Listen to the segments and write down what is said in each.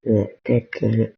Yeah, god damn it.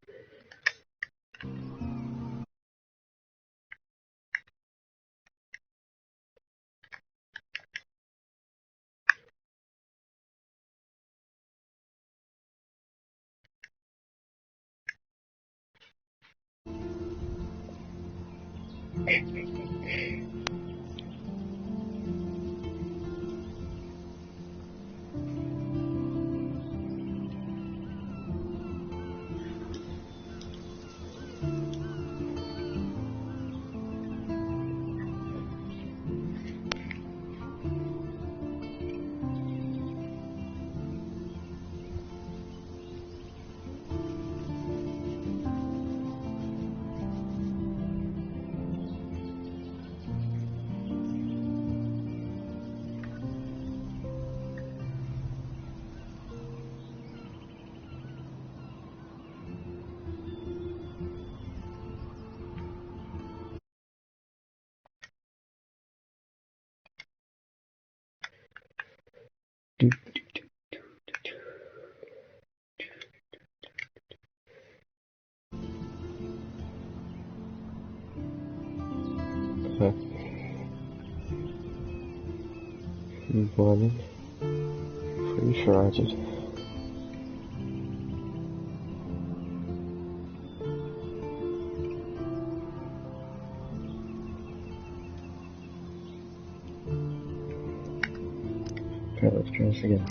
Do, do, do, do, do. Morning. Pretty sure I did. Okay, let's try this again.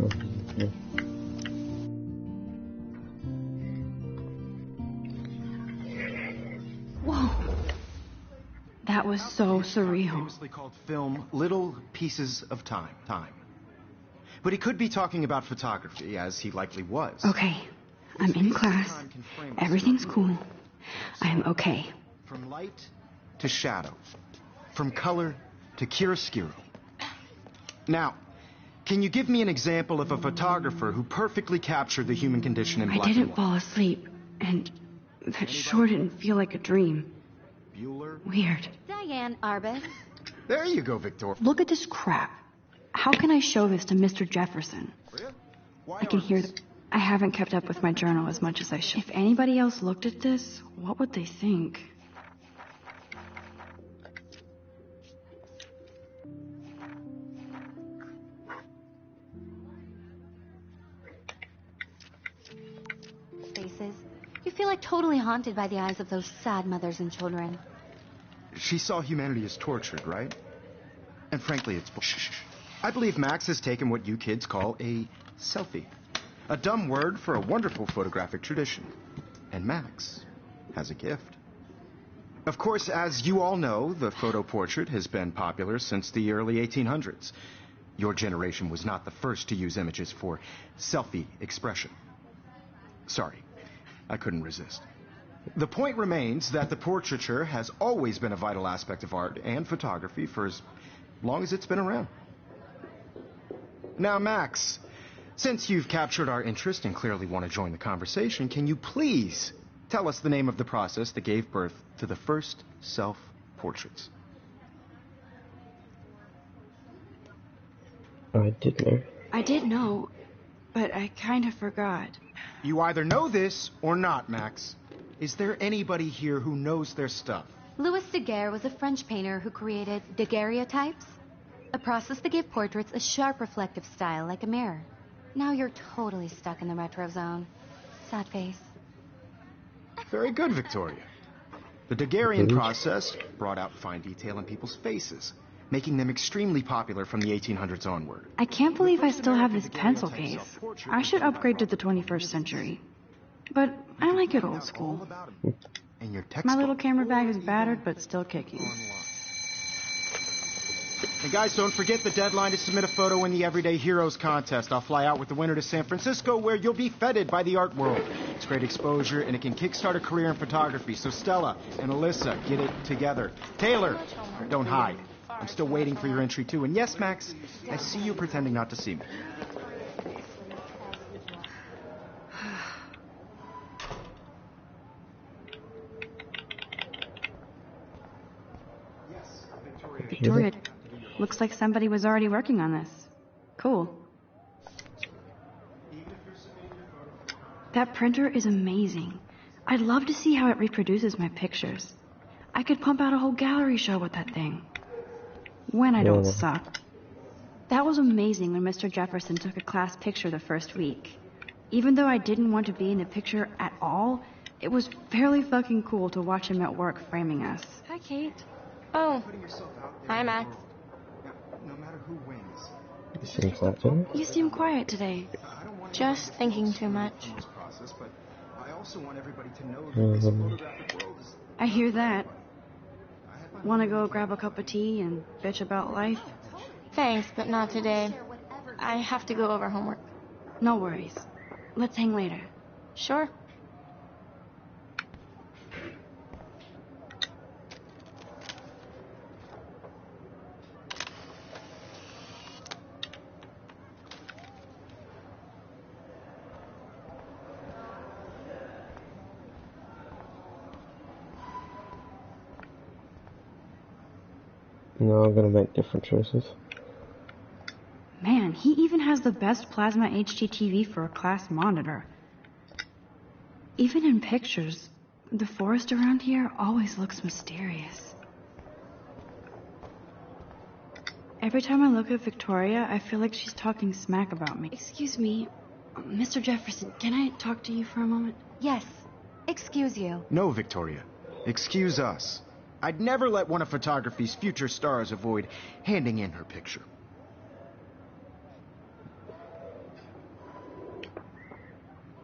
Okay. Whoa. That was so surreal. Famously called film Little Pieces of Time. But he could be talking about photography, as he likely was. Okay, I'm in class. Everything's cool. I'm okay. From light to shadow. From color to chiaroscuro. Now, can you give me an example of a photographer who perfectly captured the human condition in black I and didn't white? fall asleep, and that sure didn't feel like a dream. Bueller? Weird. Diane Arbus. There you go, Victor. Look at this crap. How can I show this to Mr. Jefferson? Why I can hear Arbus? I haven't kept up with my journal as much as I should. If anybody else looked at this, what would they think? Faces. You feel like totally haunted by the eyes of those sad mothers and children. She saw humanity as tortured, right? And frankly, it's bullshit. I believe Max has taken what you kids call a selfie. A dumb word for a wonderful photographic tradition. And Max has a gift. Of course, as you all know, the photo portrait has been popular since the early 1800s. Your generation was not the first to use images for selfie expression. Sorry, I couldn't resist. The point remains that the portraiture has always been a vital aspect of art and photography for as long as it's been around. Now, Max, since you've captured our interest and clearly want to join the conversation, can you please tell us the name of the process that gave birth to the first self-portraits? I did know. I did know, but I kind of forgot. You either know this or not, Max. Is there anybody here who knows their stuff? Louis Daguerre was a French painter who created daguerreotypes, a process that gave portraits a sharp reflective style like a mirror. Now you're totally stuck in the retro zone. Sad face. Very good, Victoria. The Daguerrean process brought out fine detail in people's faces, making them extremely popular from the 1800s onward. I can't believe I still have this pencil case. I should upgrade to the 21st century. But I like it old school. And your textbook. My little camera bag is battered, but still kicking. And guys, don't forget the deadline to submit a photo in the Everyday Heroes contest. I'll fly out with the winner to San Francisco, where you'll be feted by the art world. It's great exposure, and it can kickstart a career in photography. So Stella and Alyssa, get it together. Taylor, don't hide. I'm still waiting for your entry, too. And yes, Max, I see you pretending not to see me. Victoria, looks like somebody was already working on this. Cool. That printer is amazing. I'd love to see how it reproduces my pictures. I could pump out a whole gallery show with that thing. When I don't suck. That was amazing when Mr. Jefferson took a class picture the first week. Even though I didn't want to be in the picture at all, it was fairly fucking cool to watch him at work framing us. Hi, Kate. Oh, Putting yourself out there hi, in the Max. world. Now, no matter who wins, You seem quiet today. You seem quiet today. I don't want Just anybody thinking to too much. in this process, but I also want everybody to know that this photographic world is. I hear that. I had my Want to go grab a cup of tea and bitch about life? Thanks, but not today. I have to go over homework. No worries. Let's hang later. Sure. No, I'm gonna make different choices. Man, he even has the best plasma HDTV for a class monitor. Even in pictures, the forest around here always looks mysterious. Every time I look at Victoria, I feel like she's talking smack about me. Excuse me, Mr. Jefferson, can I talk to you for a moment? Yes. Excuse you. No, Victoria. Excuse us. I'd never let one of photography's future stars avoid handing in her picture.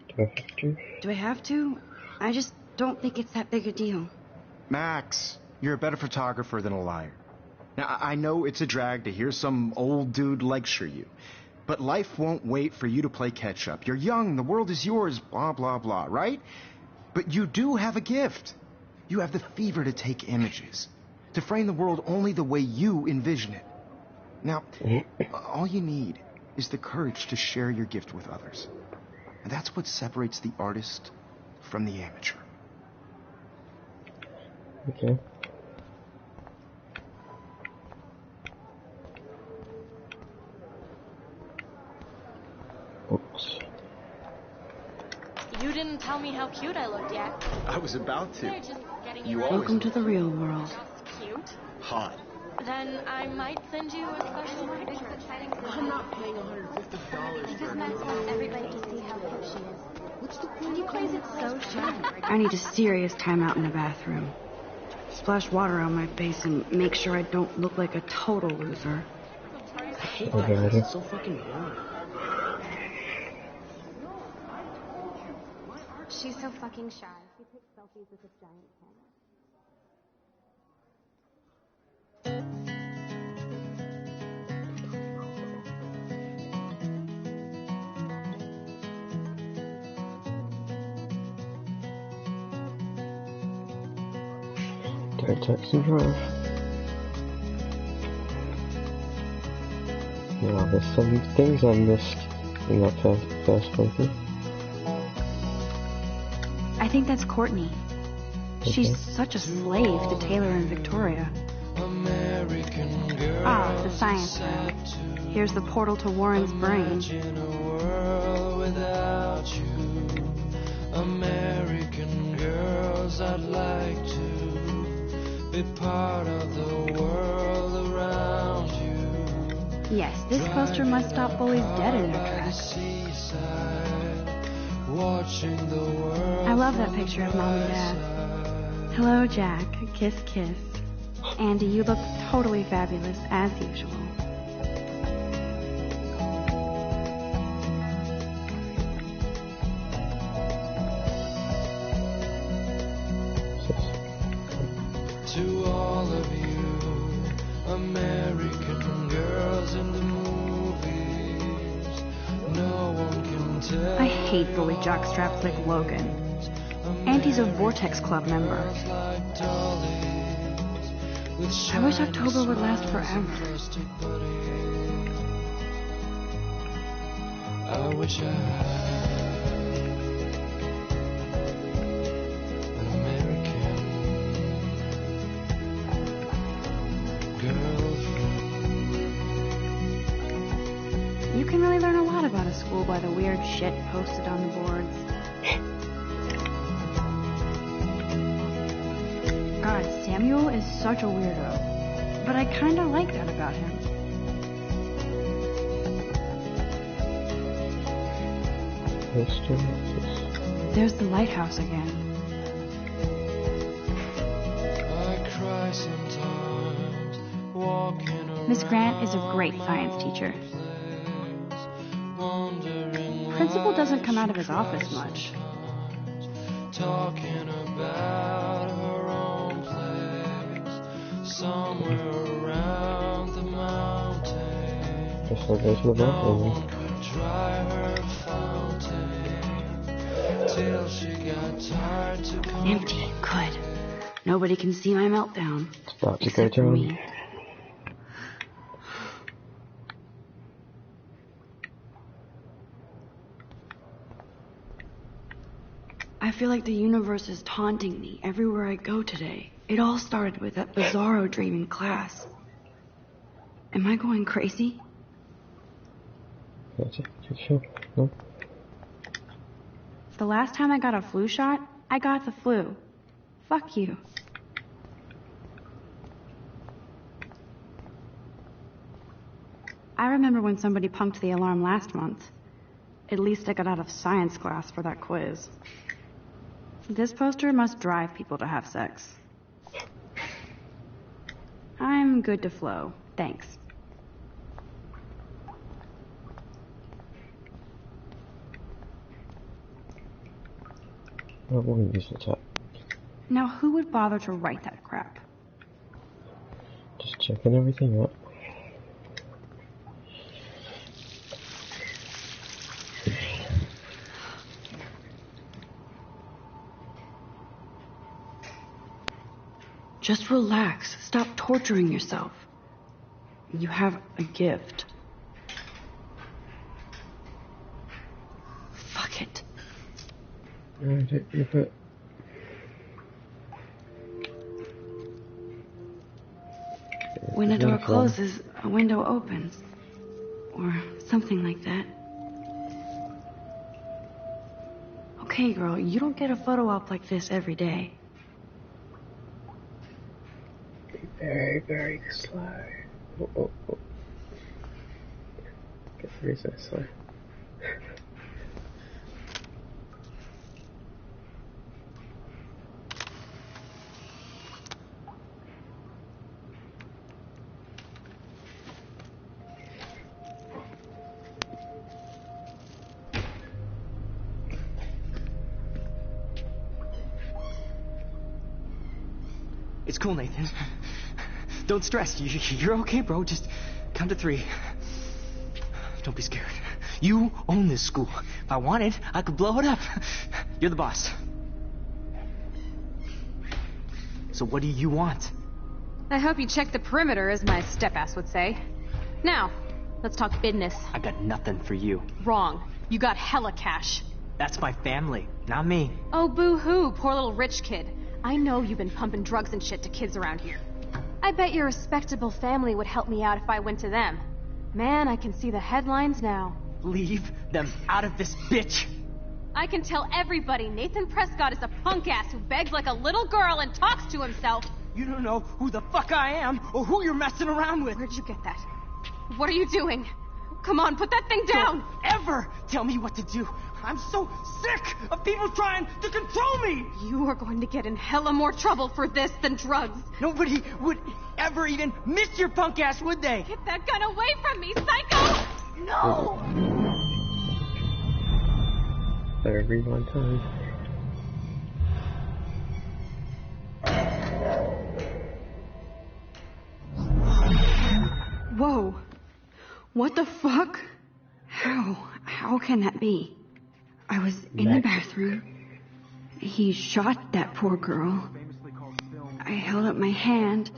Do I have to? Do I have to? I just don't think it's that big a deal. Max, you're a better photographer than a liar. Now, I know it's a drag to hear some old dude lecture you, but life won't wait for you to play catch-up. You're young, the world is yours, blah, blah, blah, right? But you do have a gift. You have the fever to take images, to frame the world only the way you envision it. Now, all you need is the courage to share your gift with others. And that's what separates the artist from the amateur. Okay. Oops. You didn't tell me how cute I looked yet. I was about to. They're just getting You you ready. always Welcome to the real world. Just cute. Hot. Then I might send you a special picture. I'm not paying $150 Because Max wants everybody to see how cute she is. What's the And he plays it so shy. I need a serious timeout in the bathroom. Splash water on my face and make sure I don't look like a total loser. I hate Okay, that. ready? It's so fucking boring. She's so fucking shy. She takes selfies with this giant camera. Do I text and drive? Yeah, there's some things I missed in that first playthrough. I think that's Courtney. She's such a slave to Taylor and Victoria. Ah, the science room. Here's the portal to Warren's brain. American girls, I'd like to be part of the world around you. Yes, this poster must stop bullies dead in their tracks. I love that picture of Mom and Dad. Hello, Jack. Kiss, kiss. Andy, you look totally fabulous, as usual. To all of you, American girls in the movies, no one can tell. I hate bully jockstraps like Logan. Andy's a Vortex Club member. I wish October would last forever. I wish I had an American girlfriend. You can really learn a lot about a school by the weird shit posted on the boards. God, Samuel is such a weirdo. But I kinda like that about him. There's the lighthouse again. I cry sometimes, walking around. Miss Grant is a great science teacher. Principal doesn't come out of his office much. Talking about her own place, somewhere around the mountain. Just like go to the bathroom. Could dry her fountain till she got tired to come. Empty. Good. Nobody can see my meltdown. It's about to go Except for down. me. I feel like the universe is taunting me everywhere I go today. It all started with that bizarro dream in class. Am I going crazy? That's it. Sure. No? The last time I got a flu shot, I got the flu. Fuck you. I remember when somebody punked the alarm last month. At least I got out of science class for that quiz. This poster must drive people to have sex. I'm good to flow. Thanks. I wouldn't use the tap. Now, who would bother to write that crap? Just checking everything out. Just relax. Stop torturing yourself. You have a gift. Fuck it. Alright, you put. When a door closes, a window opens. Or something like that. Okay, girl, you don't get a photo op like this every day. Very, very slow. Oh. Get through so slow. It's cool, Nathan. Don't stress. You're okay, bro. Just count to 3. Don't be scared. You own this school. If I wanted, I could blow it up. You're the boss. So what do you want? I hope you check the perimeter, as my step-ass would say. Now, let's talk business. I got nothing for you. Wrong. You got hella cash. That's my family, not me. Oh, boo-hoo, poor little rich kid. I know you've been pumping drugs and shit to kids around here. I bet your respectable family would help me out if I went to them. Man, I can see the headlines now. Leave them out of this, bitch! I can tell everybody Nathan Prescott is a punk ass who begs like a little girl and talks to himself. You don't know who the fuck I am or who you're messing around with. Where'd you get that? What are you doing? Come on, put that thing down! Don't ever tell me what to do. I'm so sick of people trying to control me! You are going to get in hella more trouble for this than drugs. Nobody would ever even miss your punk ass, would they? Get that gun away from me, psycho! No! Every one time. Whoa. What the fuck? How can that be? I was in the bathroom. He shot that poor girl. I held up my hand.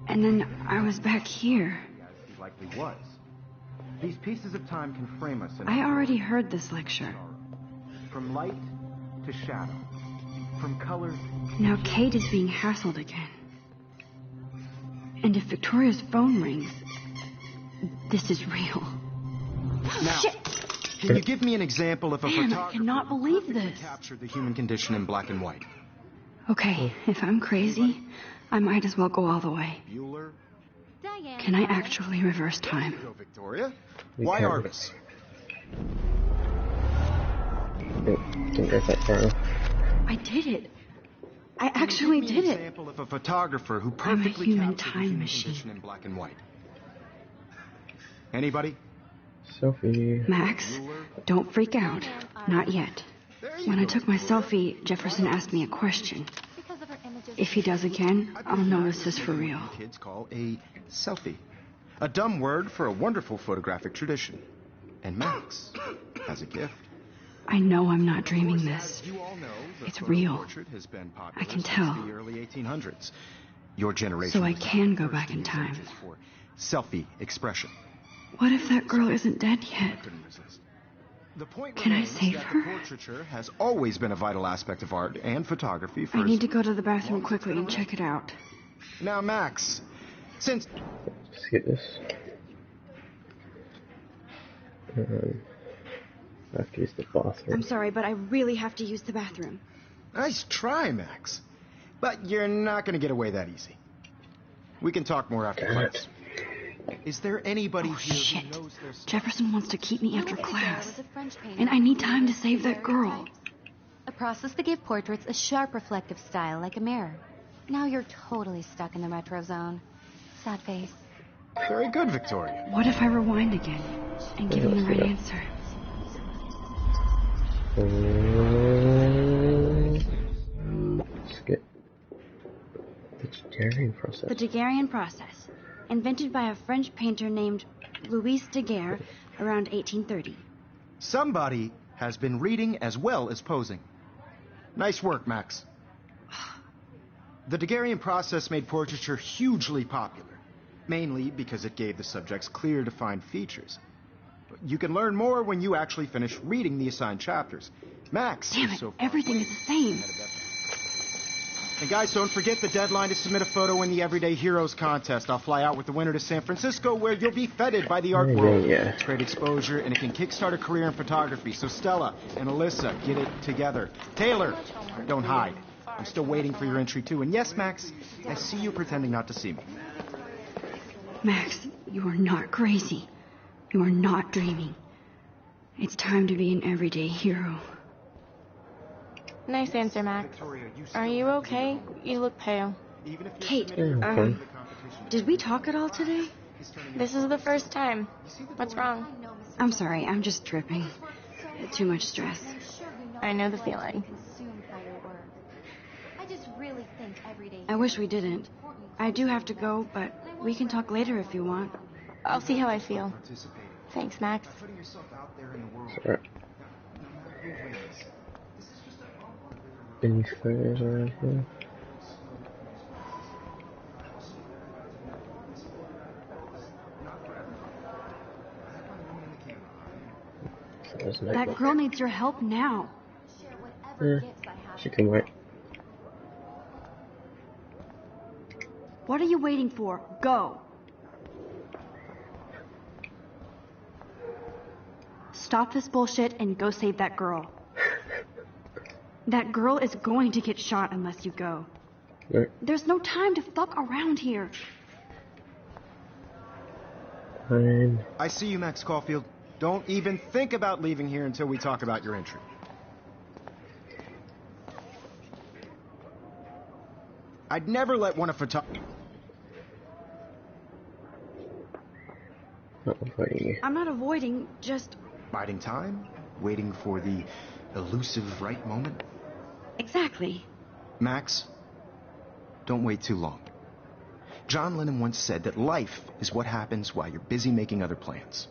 And then I was back here. He likely was. These pieces of time can frame us in I already heard this lecture. from light to shadow, from color. Now Kate is being hassled again. And if Victoria's phone rings, this is real. Now, Shit! Can you give me an example of a Man, I photographer cannot who believe perfectly this. captured the human condition in black and white? Okay, if I'm crazy, I might as well go all the way. Bueller? Diane. Can I actually reverse time? Go, Victoria. You Why can. Arvis? Don't get that far. I did it. I actually Give me did an it. example of a photographer who I'm a perfectly human captured the time human machine. condition in black and white. Anybody? Sophie. Max, don't freak out. Not yet. When I took my selfie, Jefferson asked me a question. Because of her images. If he does again, I'll know this is for real. What kids call a selfie. A dumb word for a wonderful photographic tradition. And Max has a gift. I know I'm not dreaming this. You all know the It's photo real. portrait has been popular I can since tell. the early 1800s. Your generation. So I was can the go first back to in use time. images for selfie expression. What if that girl isn't dead yet? Couldn't resist. The point Can I remains save that her? the portraiture has always been a vital aspect of art and photography for I as- need to go to the bathroom quickly and check it out. Now, Max, since Let's get this. I have to use the bathroom. I'm sorry, but I really have to use the bathroom. nice try, Max, but you're not going to get away that easy. We can talk more after Damn it. class. Is there anybody Oh, here shit. who knows their stuff? Jefferson wants to keep me after Louis Daguerre class. was a French painter And I who need time to created save that girl. daguerreotypes, a process that gave portraits a sharp reflective style like a mirror. Now you're totally stuck in the retro zone. Sad face. Very good, Victoria. What if I rewind again and give him the right answer? Let's get the Daguerrean process. The Daguerrean process, invented by a French painter named Louis Daguerre around 1830. Somebody has been reading as well as posing. Nice work, Max. The Daguerrean process made portraiture hugely popular, mainly because it gave the subjects clear, defined features. You can learn more when you actually finish reading the assigned chapters. Max Damn is it, so far everything away is the same. ahead of everyone. And guys, don't forget the deadline to submit a photo in the Everyday Heroes contest. I'll fly out with the winner to San Francisco, where you'll be feted by the art world. Yeah. It's great exposure, and it can kickstart a career in photography. So Stella and Alyssa, get it together. Taylor, don't hide. I'm still waiting for your entry, too. And yes, Max, I see you pretending not to see me. Max, you are not crazy. You are not dreaming. It's time to be an everyday hero. Nice answer, Max. Are you okay? You look pale. Kate, Yeah, okay. did we talk at all today? This is the first time. What's wrong? I'm sorry, I'm just tripping. Too much stress. I know the feeling. Consumed by your work. I just really think every day. I wish we didn't. I do have to go, but we can talk later if you want. I'll see how I feel. Participating. Thanks, Max. Putting yourself out there in the world. It's alright. Any photos around here? So there's no That book. girl needs your help now. Share whatever Yeah, gifts I have. she can wait. What are you waiting for? Go. Stop this bullshit and go save that girl. That girl is going to get shot unless you go. No, There's no time to fuck around here. fine. I see you, Max Caulfield. Don't even think about leaving here until we talk about your entry. I'd never let one of Not avoiding you. I'm not avoiding, just... biding time, waiting for the elusive right moment. Exactly. Max, don't wait too long. John Lennon once said that life is what happens while you're busy making other plans.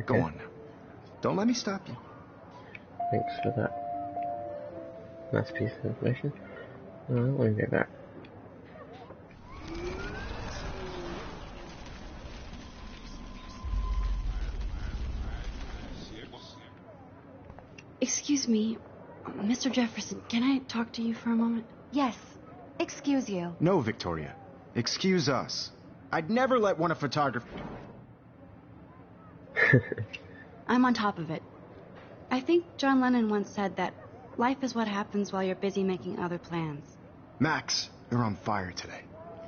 Go Okay. on now. Don't let me stop you. Thanks for that nice piece of information. I want to go back. Excuse me, Mr. Jefferson, can I talk to you for a moment? Yes. Excuse you. No, Victoria. Excuse us. I'd never let one of photography... I'm on top of it. I think John Lennon once said that life is what happens while you're busy making other plans. Max, you're on fire today.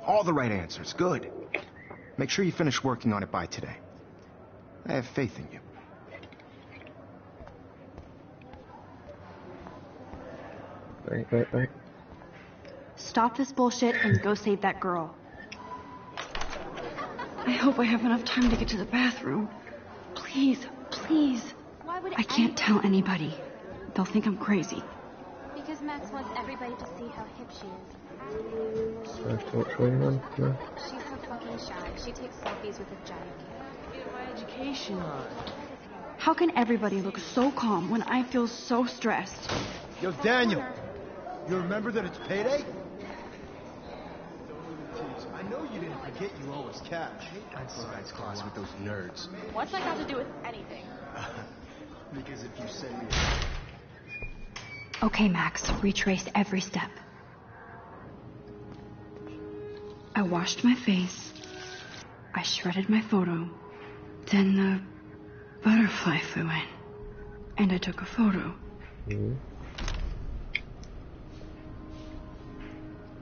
All the right answers. Good. Make sure you finish working on it by today. I have faith in you. Wait. Stop this bullshit and go save that girl. I hope I have enough time to get to the bathroom. Please. Why would I can't tell anybody. They'll think I'm crazy. Because Max wants everybody to see how hip she is. So, what's going on? No? She's so fucking shy. She takes selfies with a giant cat. Get my education on. How can everybody look so calm when I feel so stressed? Yo, Daniel, you remember that it's payday? I know you didn't forget you owe us cash. I go guys class with those nerds. What's that got to do with anything? Because if you send me... Okay, Max, retrace every step. I washed my face. I shredded my photo. Then the butterfly flew in. And I took a photo. Mm-hmm.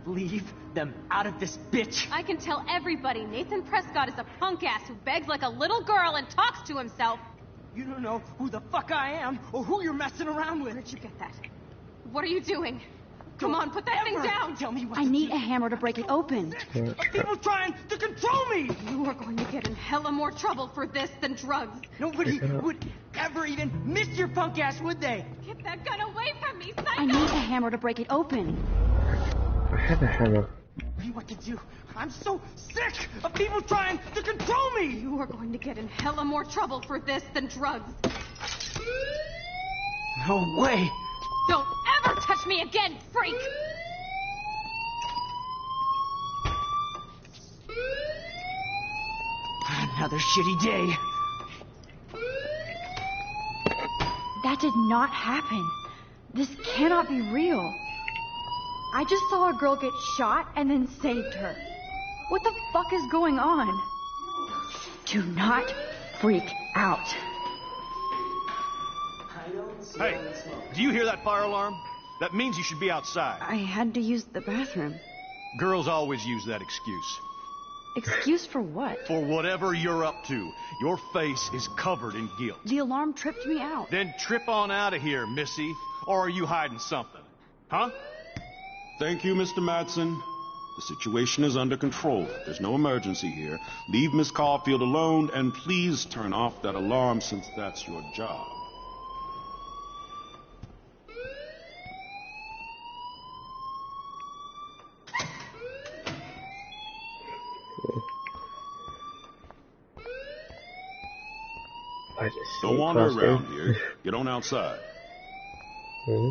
Leave them out of this bitch. I can tell everybody Nathan Prescott is a punk ass who begs like a little girl and talks to himself. You don't know who the fuck I am or who you're messing around with. Where'd you get that? What are you doing? Come on, put that thing down. Tell me what I to need do. a hammer to break it open. People trying to control me. You are going to get in hella more trouble for this than drugs. Nobody would ever even miss your punk ass, would they? Get that gun away from me, psycho! I need a hammer to break it open. I have a hammer. Tell me what to do. I'm so sick of people trying to control me. You are going to get in hella more trouble for this than drugs. No way. Don't ever touch me again, freak! Another shitty day. That did not happen. This cannot be real. I just saw a girl get shot and then saved her. What the fuck is going on? Do not freak out. Hey, do you hear that fire alarm? That means you should be outside. I had to use the bathroom. Girls always use that excuse. Excuse for what? For whatever you're up to. Your face is covered in guilt. The alarm tripped me out. Then trip on out of here, Missy. Or are you hiding something? Huh? Thank you, Mr. Madsen. The situation is under control. There's no emergency here. Leave Miss Caulfield alone, and please turn off that alarm since that's your job. Don't wander around here. Get on outside. Mm-hmm.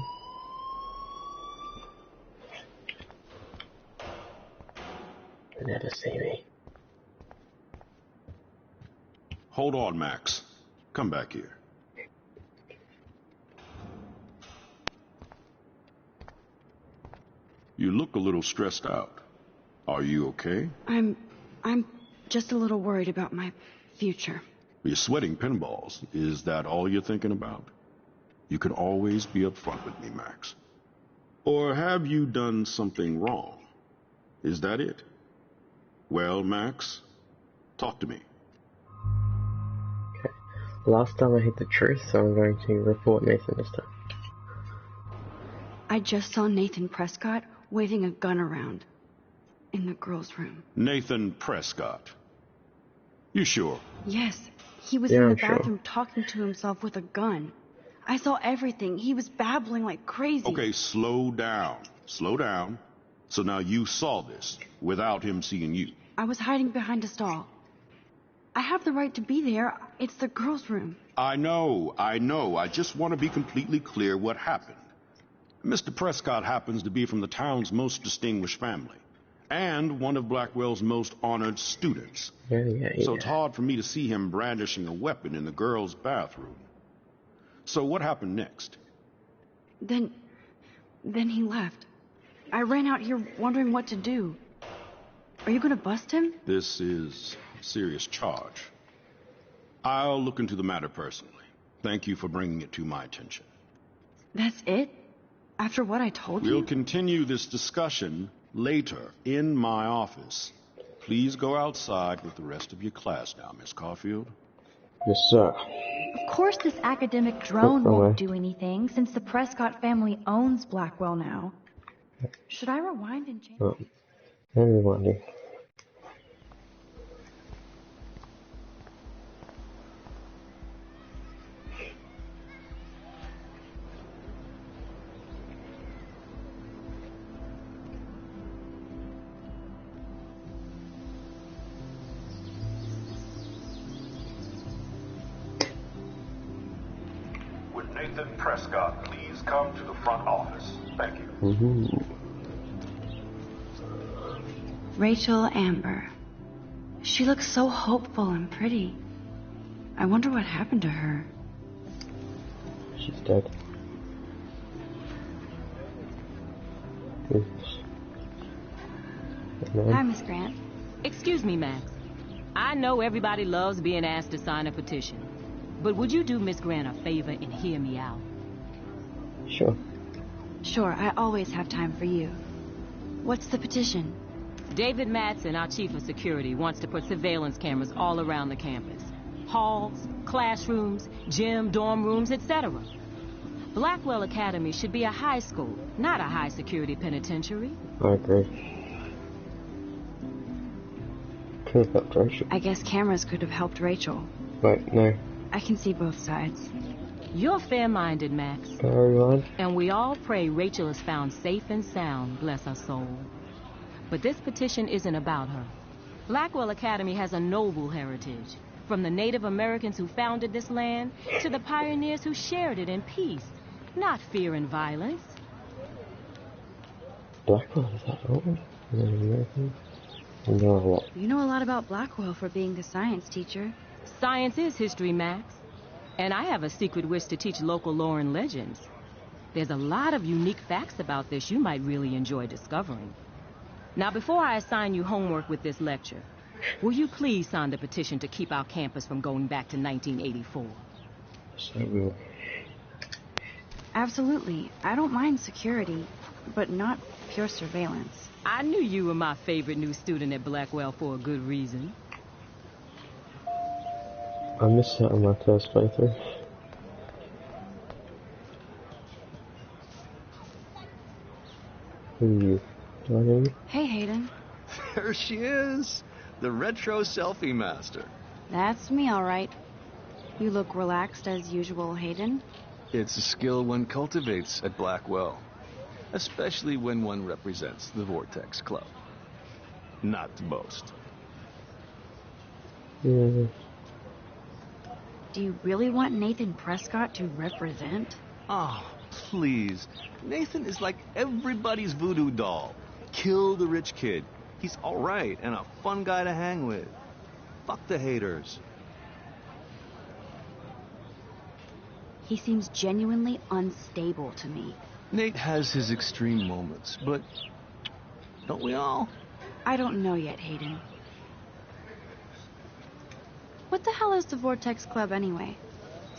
They never see me. Hold on, Max. Come back here. You look a little stressed out. Are you okay? I'm just a little worried about my future. You're sweating pinballs. Is that all you're thinking about? You can always be upfront with me, Max. Or have you done something wrong? Is that it? Well, Max, talk to me. Okay. Last time I hit the truth, so I'm going to report Nathan this time. I just saw Nathan Prescott waving a gun around in the girls' room. Nathan Prescott. You sure? Yes, he was Yeah, in the I'm sure. bathroom talking to himself with a gun. I saw everything. He was babbling like crazy. Okay, slow down. Slow down. So now you saw this without him seeing you. I was hiding behind a stall. I have the right to be there. It's the girls' room. I know. I just want to be completely clear what happened. Mr. Prescott happens to be from the town's most distinguished family, and one of Blackwell's most honored students. Yeah. So it's hard for me to see him brandishing a weapon in the girls' bathroom. So what happened next? Then he left. I ran out here wondering what to do. Are you gonna bust him? This is a serious charge. I'll look into the matter personally. Thank you for bringing it to my attention. That's it? After what I told you? We'll continue this discussion later in my office. Please go outside with the rest of your class now, Miss Caulfield. Yes, sir. Of course this academic drone won't do anything, since the Prescott family owns Blackwell now. Should I rewind and change? Everybody. Would Nathan Prescott please come to the front office? Thank you. Rachel Amber. She looks so hopeful and pretty. I wonder what happened to her. She's dead. Hi, Miss Grant. Excuse me, Max. I know everybody loves being asked to sign a petition. But would you do Miss Grant a favor and hear me out? Sure. Sure, I always have time for you. What's the petition? David Madsen, our chief of security, wants to put surveillance cameras all around the campus. Halls, classrooms, gym, dorm rooms, etc. Blackwell Academy should be a high school, not a high-security penitentiary. I agree. Could have helped Rachel. I guess cameras could have helped Rachel. Wait, no. I can see both sides. You're fair-minded, Max. Fair-minded? And we all pray Rachel is found safe and sound, bless her soul. But this petition isn't about her. Blackwell Academy has a noble heritage. From the Native Americans who founded this land to the pioneers who shared it in peace, not fear and violence. Blackwell, is that old? Native American? No, what? You know a lot about Blackwell for being the science teacher. Science is history, Max. And I have a secret wish to teach local lore and legends. There's a lot of unique facts about this you might really enjoy discovering. Now, before I assign you homework with this lecture, will you please sign the petition to keep our campus from going back to 1984? Yes, I will. Absolutely. I don't mind security, but not pure surveillance. I knew you were my favorite new student at Blackwell for a good reason. I missed that on my first playthrough. Who are you? Do I know you? Hey, Hayden. There she is, the retro selfie master. That's me, all right. You look relaxed as usual, Hayden. It's a skill one cultivates at Blackwell, especially when one represents the Vortex Club. Not to boast. Yeah. Do you really want Nathan Prescott to represent? Oh, please. Nathan is like everybody's voodoo doll. Kill the rich kid. He's all right and a fun guy to hang with. Fuck the haters. He seems genuinely unstable to me. Nate has his extreme moments, but don't we all? I don't know yet, Hayden. What the hell is the Vortex Club anyway?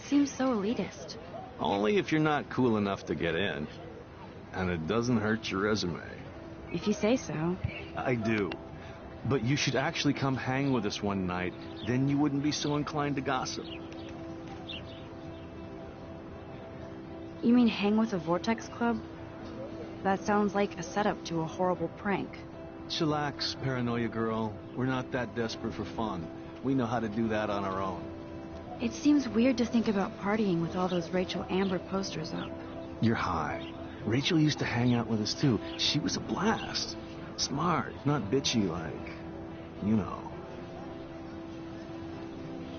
Seems so elitist. Only if you're not cool enough to get in. And it doesn't hurt your resume. If you say so. I do. But you should actually come hang with us one night. Then you wouldn't be so inclined to gossip. You mean hang with a Vortex Club? That sounds like a setup to a horrible prank. Chillax, paranoia girl. We're not that desperate for fun. We know how to do that on our own. It seems weird to think about partying with all those Rachel Amber posters up. You're high. Rachel used to hang out with us too. She was a blast. Smart, not bitchy like, you know.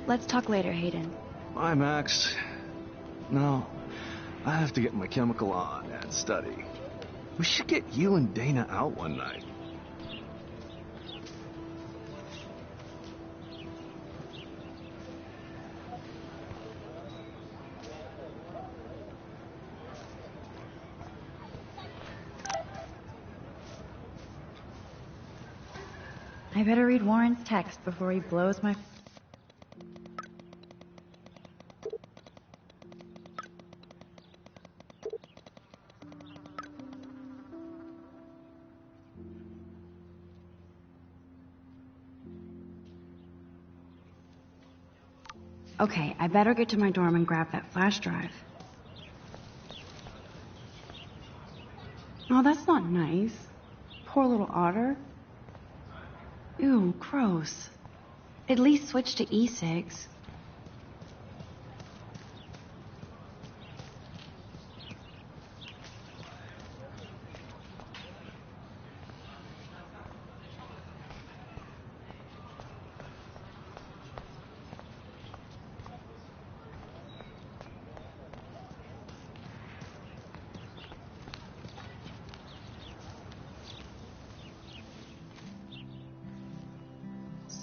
Let's talk later, Hayden. Bye, Max. No, I have to get my chemical on and study. We should get you and Dana out one night. I better read Warren's text before he blows my... Okay, I better get to my dorm and grab that flash drive. Oh, that's not nice. Poor little otter. Ew, gross. At least switch to e-cigs.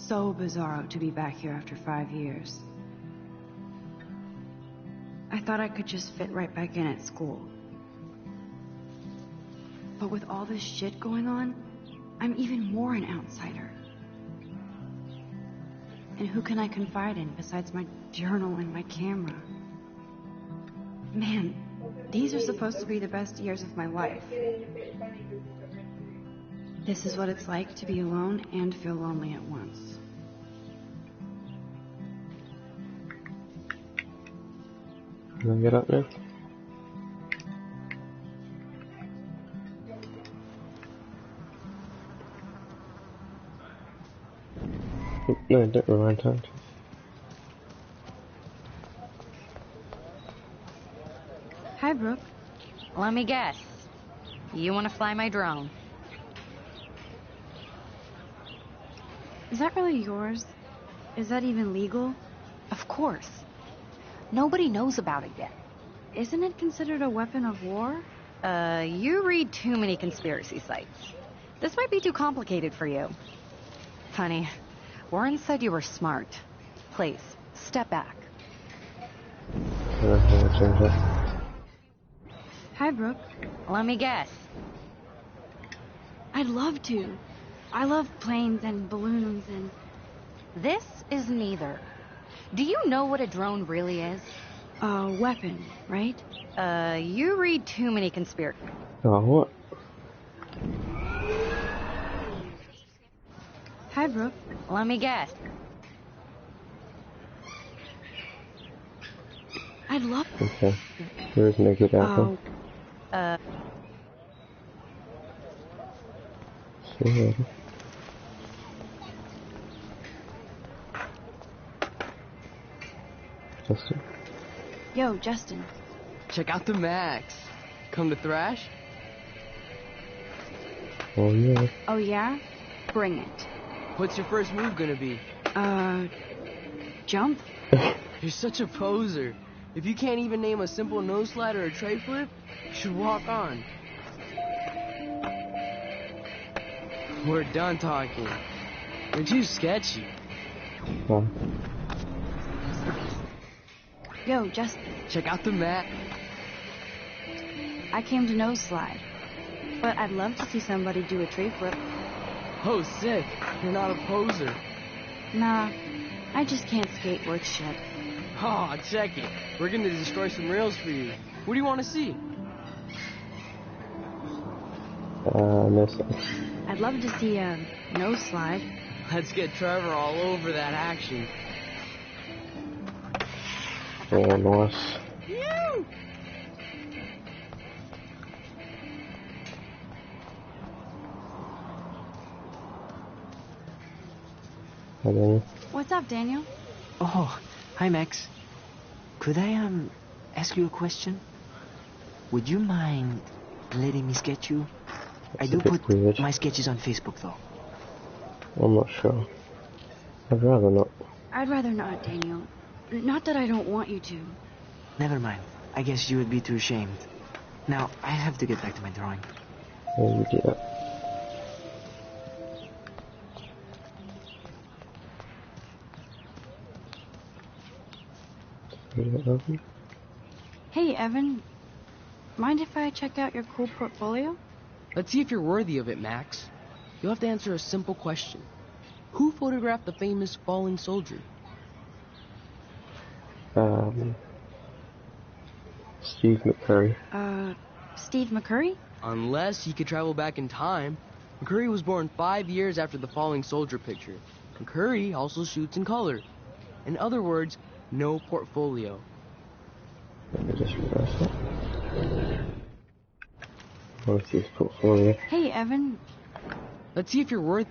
So bizarro to be back here after 5 years. I thought I could just fit right back in at school. But with all this shit going on, I'm even more an outsider. And who can I confide in besides my journal and my camera? Man, these are supposed to be the best years of my life. This is what it's like to be alone and feel lonely at once. Can I get up now? No, don't rewind time. Hi, Brooke. Let me guess. You want to fly my drone? Is that really yours? Is that even legal? Of course. Nobody knows about it yet. Isn't it considered a weapon of war? You read too many conspiracy sites. This might be too complicated for you. Honey, Warren said you were smart. Please, step back. Hi, Brooke. Let me guess. I'd love to. I love planes and balloons and... This is neither. Do you know what a drone really is? A weapon, right? You read too many conspiracy. Oh, what? Hi, Brooke. Let me guess. I'd love... Okay. There isn't a good outcome. See you later. Justin? Yo, Justin. Check out the Max. Come to thrash? Oh, yeah. Oh, yeah? Bring it. What's your first move gonna be? Jump? You're such a poser. If you can't even name a simple nose slide or a tray flip, you should walk on. We're done talking. You're too sketchy. Oh. Yo, Justin. Check out the map. I came to nose slide, but I'd love to see somebody do a tree flip. Oh, sick. You're not a poser. Nah, I just can't skate worth shit. Oh, check it. We're gonna destroy some rails for you. What do you want to see? No sense. I'd love to see a nose slide. Let's get Trevor all over that action. Oh, nice. Phew! Hi, Daniel. What's up, Daniel? Oh, hi, Max. Could I, ask you a question? Would you mind letting me sketch you? I do put weird. my sketches on Facebook, though. I'm not sure. I'd rather not. I'd rather not, Daniel. Not that I don't want you to. Never mind. I guess you would be too ashamed. Now, I have to get back to my drawing. Yeah, you do that. Is it open? Hey, Evan. Mind if I check out your cool portfolio? Let's see if you're worthy of it, Max. You'll have to answer a simple question. Who photographed the famous falling soldier? Steve McCurry. Steve McCurry? Unless he could travel back in time. McCurry was born 5 years after the falling soldier picture. McCurry also shoots in color. In other words, No portfolio. Let me just reverse it. What's his portfolio? Hey, Evan. Let's see if you're worth...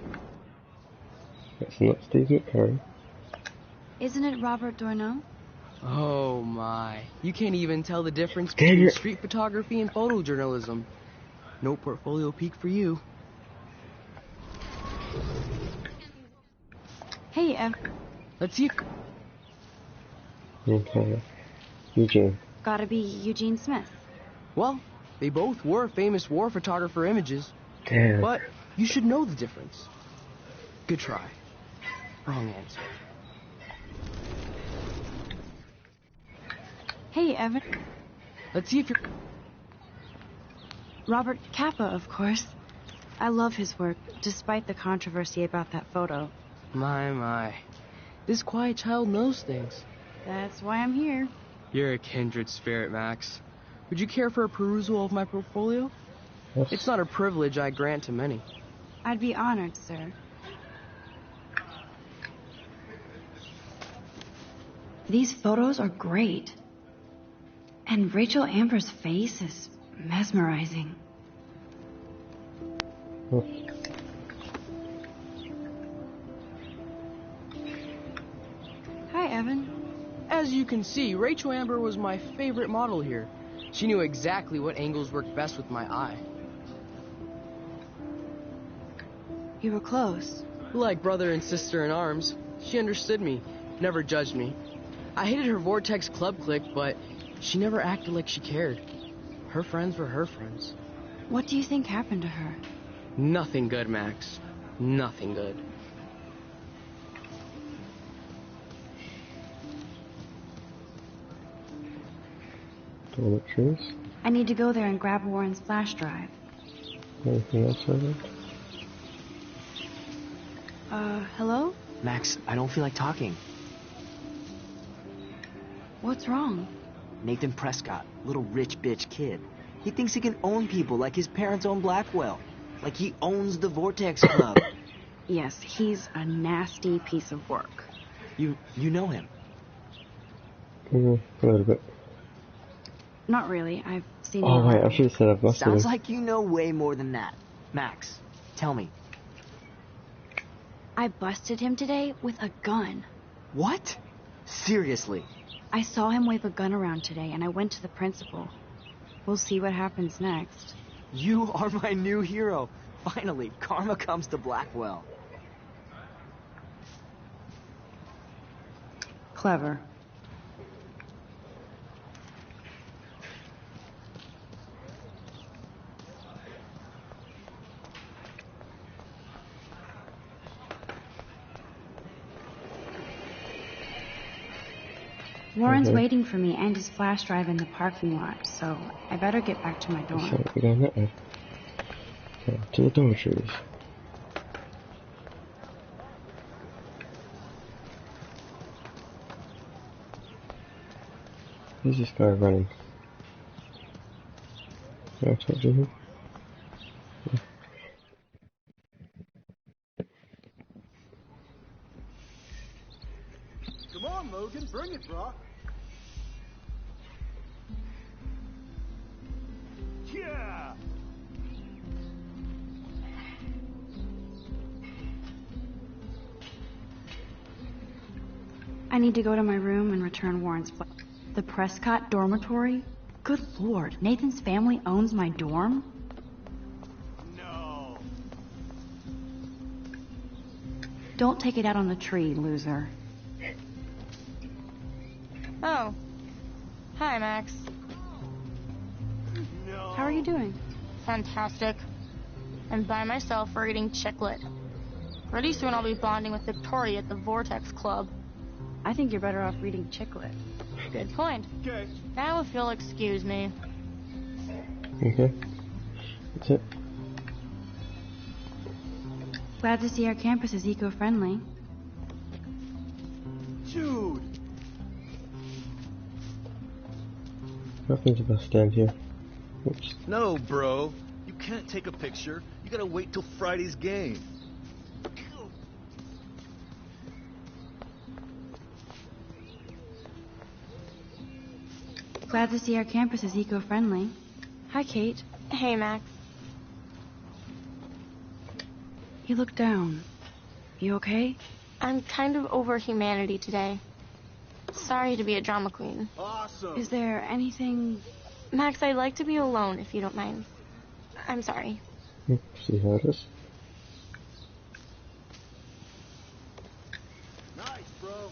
It's not Steve McCurry. Isn't it Robert Doisneau? Oh my. You can't even tell the difference between street photography and photojournalism. No portfolio peak for you. Hey, Evan. Let's see if... Okay. Eugene. Gotta be Eugene Smith. Well, they both were famous war photographer images. Damn. But you should know the difference. Good try. Wrong answer. Hey, Evan. Let's see if you're... Robert Capa, of course. I love his work, despite the controversy about that photo. My. This quiet child knows things. That's why I'm here. You're a kindred spirit, Max. Would you care for a perusal of my portfolio? Yes. It's not a privilege I grant to many. I'd be honored, sir. These photos are great. And Rachel Amber's face is mesmerizing. Oh. Hi, Evan. As you can see, Rachel Amber was my favorite model here. She knew exactly what angles worked best with my eye. You were close. Like brother and sister in arms. She understood me, never judged me. I hated her Vortex Club clique, but she never acted like she cared. Her friends were her friends. What do you think happened to her? Nothing good, Max. Nothing good. Dormitories. I need to go there and grab Warren's flash drive. Anything else I need? Hello? Max, I don't feel like talking. What's wrong? Nathan Prescott, little rich bitch kid. He thinks he can own people like his parents own Blackwell. Like he owns the Vortex Club. Yes, he's a nasty piece of work. You know him? A little bit. Not really. I've seen Oh him. wait, I should have said I've busted Sounds him. like you know way more than that. Max, tell me. I busted him today with a gun. What? Seriously? I saw him wave a gun around today, and I went to the principal. We'll see what happens next. You are my new hero. Finally, karma comes to Blackwell. Clever. Warren's waiting for me and his flash drive in the parking lot, so I better get back to my dorm. So we're going that way. Okay, to the dormitories. Who's this guy running? Can I talk to him? Yeah. Come on, Logan, bring it, bro. Yeah! I need to go to my room and return Warren's flash. The Prescott dormitory? Good lord, Nathan's family owns my dorm? No. Don't take it out on the tree, loser. Oh. Hi, Max. No. How are you doing? Fantastic. I'm by myself reading Chicklet. Pretty soon I'll be bonding with Victoria at the Vortex Club. I think you're better off reading Chicklet. Good point. Okay. Now if you'll excuse me. Okay. That's it. Glad to see our campus is eco-friendly. Dude. Nothing to bus stand here. Oops. No, bro. You can't take a picture. You gotta wait till Friday's game. Glad to see our campus is eco-friendly. Hi, Kate. Hey, Max. You look down. You okay? I'm kind of over humanity today. Sorry to be a drama queen. Awesome. Is there anything... Max, I'd like to be alone if you don't mind. I'm sorry. See how it is. Nice, bro.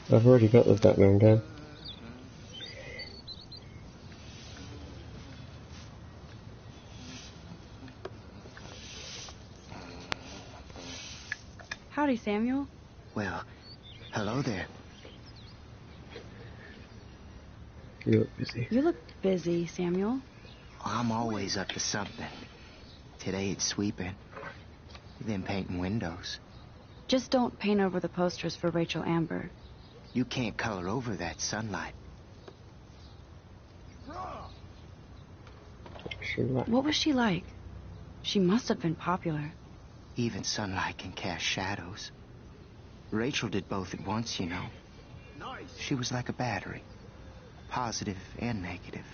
I've already got the Batman game. Howdy, Samuel. Well, hello there. You look busy. You look busy, Samuel. I'm always up to something. Today it's sweeping, then painting windows. Just don't paint over the posters for Rachel Amber. You can't color over that sunlight. What was she like? She must have been popular. Even sunlight can cast shadows. Rachel did both at once, you know. Nice. She was like a battery, positive and negative.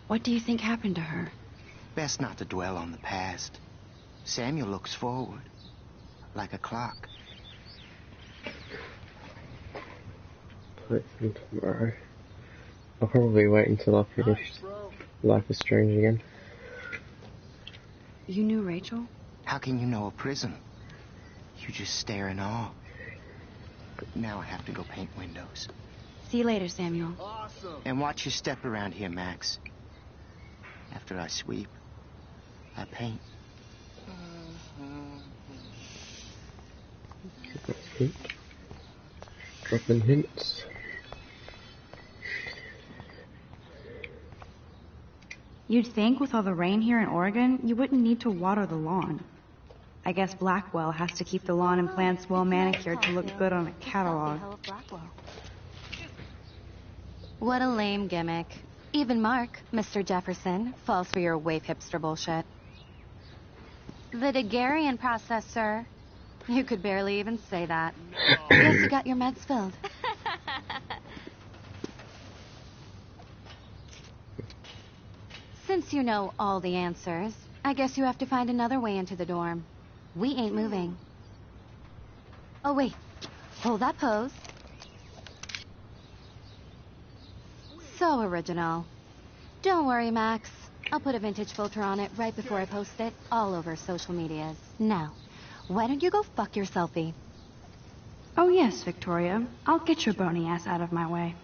What do you think happened to her? Best not to dwell on the past. Samuel looks forward, like a clock. Play from tomorrow. I'll probably wait until I've finished Life is Strange again. You knew Rachel? How can you know a prism? You just stare in awe. Now I have to go paint windows. See you later, Samuel. Awesome. And watch your step around here, Max. After I sweep, I paint. That's good. Dropping hints. You'd think with all the rain here in Oregon, you wouldn't need to water the lawn. I guess Blackwell has to keep the lawn and plants well manicured to look good on a catalog. What a lame gimmick. Even Mark, Mr. Jefferson, falls for your wave hipster bullshit. The Daguerrean process, sir. You could barely even say that. Guess you got your meds filled. Since you know all the answers, I guess you have to find another way into the dorm. We ain't moving. Oh, wait. Hold that pose. So original. Don't worry, Max. I'll put a vintage filter on it right before I post it all over social medias. Now, why don't you go fuck your selfie? Oh yes, Victoria. I'll get your bony ass out of my way.